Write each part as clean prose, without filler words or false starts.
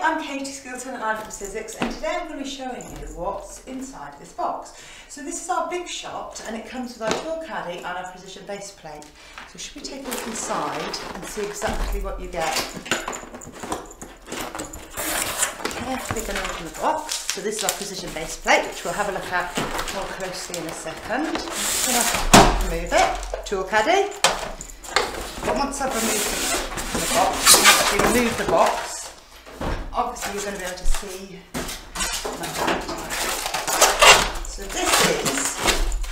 I'm Katie Skilton and I'm from Sizzix, and today I'm going to be showing you what's inside this box. So this is our big shot and it comes with our tool caddy and our precision base plate. So should we take a look inside and see exactly what you get? Carefully going to open the box. So this is our precision base plate, which we'll have a look at more closely in a second. I'm just going to remove it. Tool caddy. But once I've removed the box, you can actually remove the box. Obviously you're going to be able to see. So this is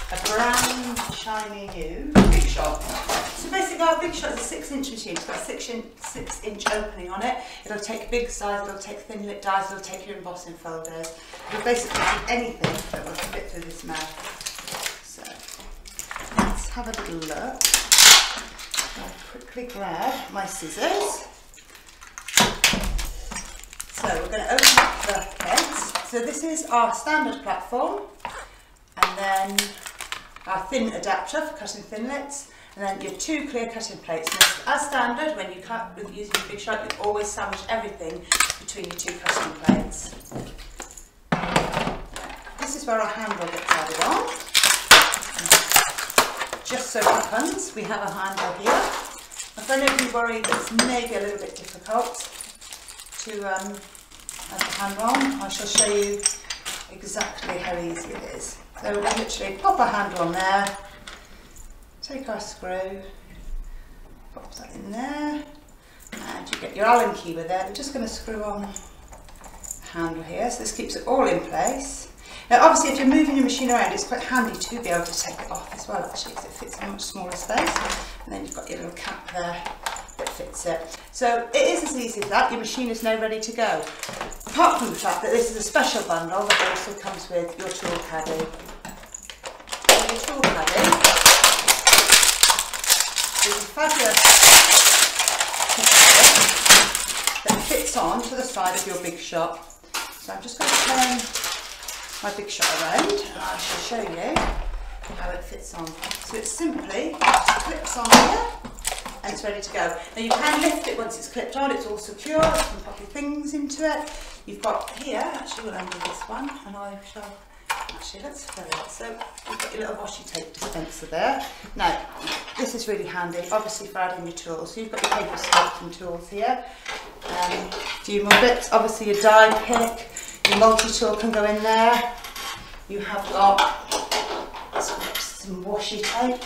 a brand shiny new big shot. So basically our big shot is a 6-inch machine. It's got a 6-inch opening on it. It'll take big size, it'll take thin lit dies, it'll take your embossing folders. It'll basically take anything that will fit through this mouth. So let's have a little look. I'll quickly grab my scissors. So we're going to open up the heads. So this is our standard platform, and then our thin adapter for cutting thinlits, and then your 2 clear cutting plates. And as standard, when you cut with using a big shot, you always sandwich everything between your 2 cutting plates. This is where our handle gets added on. Just so happens, we have a handle here. If any of you worry that it's maybe a little bit difficult to add the handle on, I shall show you exactly how easy it is. So we'll literally pop a handle on there, take our screw, pop that in there, and you get your Allen key with it. We're just going to screw on the handle here, so this keeps it all in place. Now obviously if you're moving your machine around, it's quite handy to be able to take it off as well actually, because it fits in a much smaller space. And then you've got your little cap there that fits it. So it is as easy as that. Your machine is now ready to go. Apart from the fact that this is a special bundle that also comes with your tool caddy. So your tool caddy is a fabulous that fits on to the side of your big shot. So I'm just going to turn my big shot around and I shall show you how it fits on. So it simply clips on here and it's ready to go. Now you can lift it once it's clipped on, it's all secure, you can pop your things into it. You've got here, actually we'll undo this one and I shall, actually let's fill it. So you've got your little washi tape dispenser there. Now this is really handy, obviously for adding your tools. So you've got your paper scraps and tools here. A few more bits, obviously your die pick, your multi-tool can go in there. You have got some washi tape.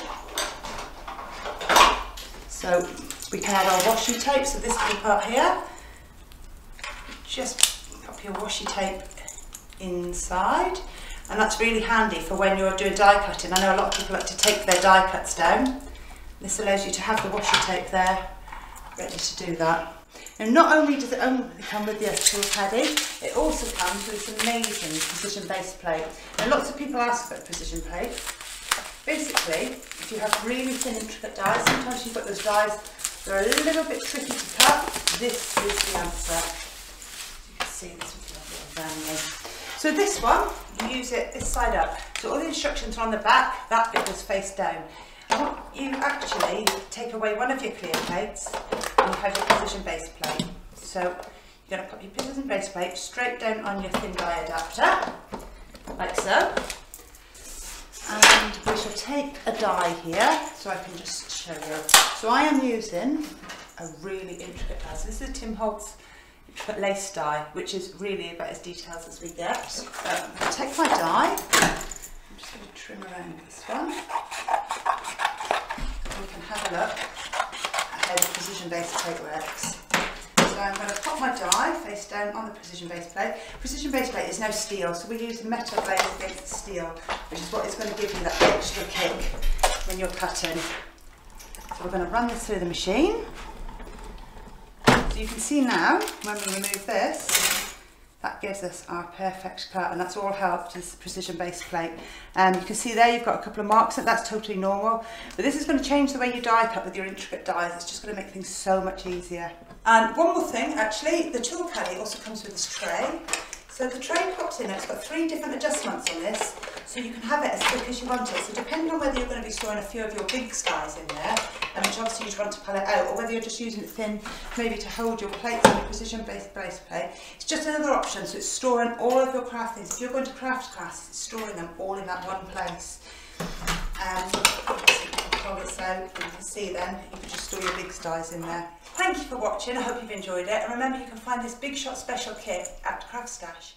So we can add our washi tape, so this little part here, just pop your washi tape inside, and that's really handy for when you're doing die cutting. I know a lot of people like to take their die cuts down. This allows you to have the washi tape there, ready to do that. And not only does it only come with the tool caddy, it also comes with this amazing precision base plate. And lots of people ask about precision plate. Basically, if you have really thin intricate dies, sometimes you've got those dies that are a little bit tricky to cut, this is the answer. You can see this with your little round. So this one, you use it this side up. So all the instructions are on the back, that bit was face down. I want you actually take away one of your clear plates and you have your precision base plate. So you're going to put your precision base plate straight down on your thin die adapter, like so. And we shall take a die here, so I can just show you. So I am using a really intricate die. So this is a Tim Holtz intricate lace die, which is really about as detailed as we get. So I'm going to take my die, I'm just going to trim around this one. We can have a look at how the precision base plate works. So I'm going to pop my die face down on the precision base plate. Precision base plate is now steel, so we use metal blades against the steel, which is what is going to give you that extra kick when you're cutting. So we're going to run this through the machine. So you can see now, when we remove this, that gives us our perfect cut, and that's all helped is the precision base plate. You can see there you've got a couple of marks, and that's totally normal. But this is going to change the way you die cut with your intricate dies. It's just going to make things so much easier. And one more thing, actually, the tool caddy also comes with this tray. So the tray pops in, it's got 3 different adjustments on this, so you can have it as thick as you want it. So depending on whether you're going to be storing a few of your big dies in there, which obviously you'd want to pull it out, or whether you're just using it thin, maybe to hold your plates on a precision-based base plate. It's just another option, so it's storing all of your craft things. If you're going to craft class, it's storing them all in that one place. Pull this out, and you can see then, you can just store your big styles in there. Thank you for watching, I hope you've enjoyed it, and remember you can find this Big Shot Special kit at CraftStash.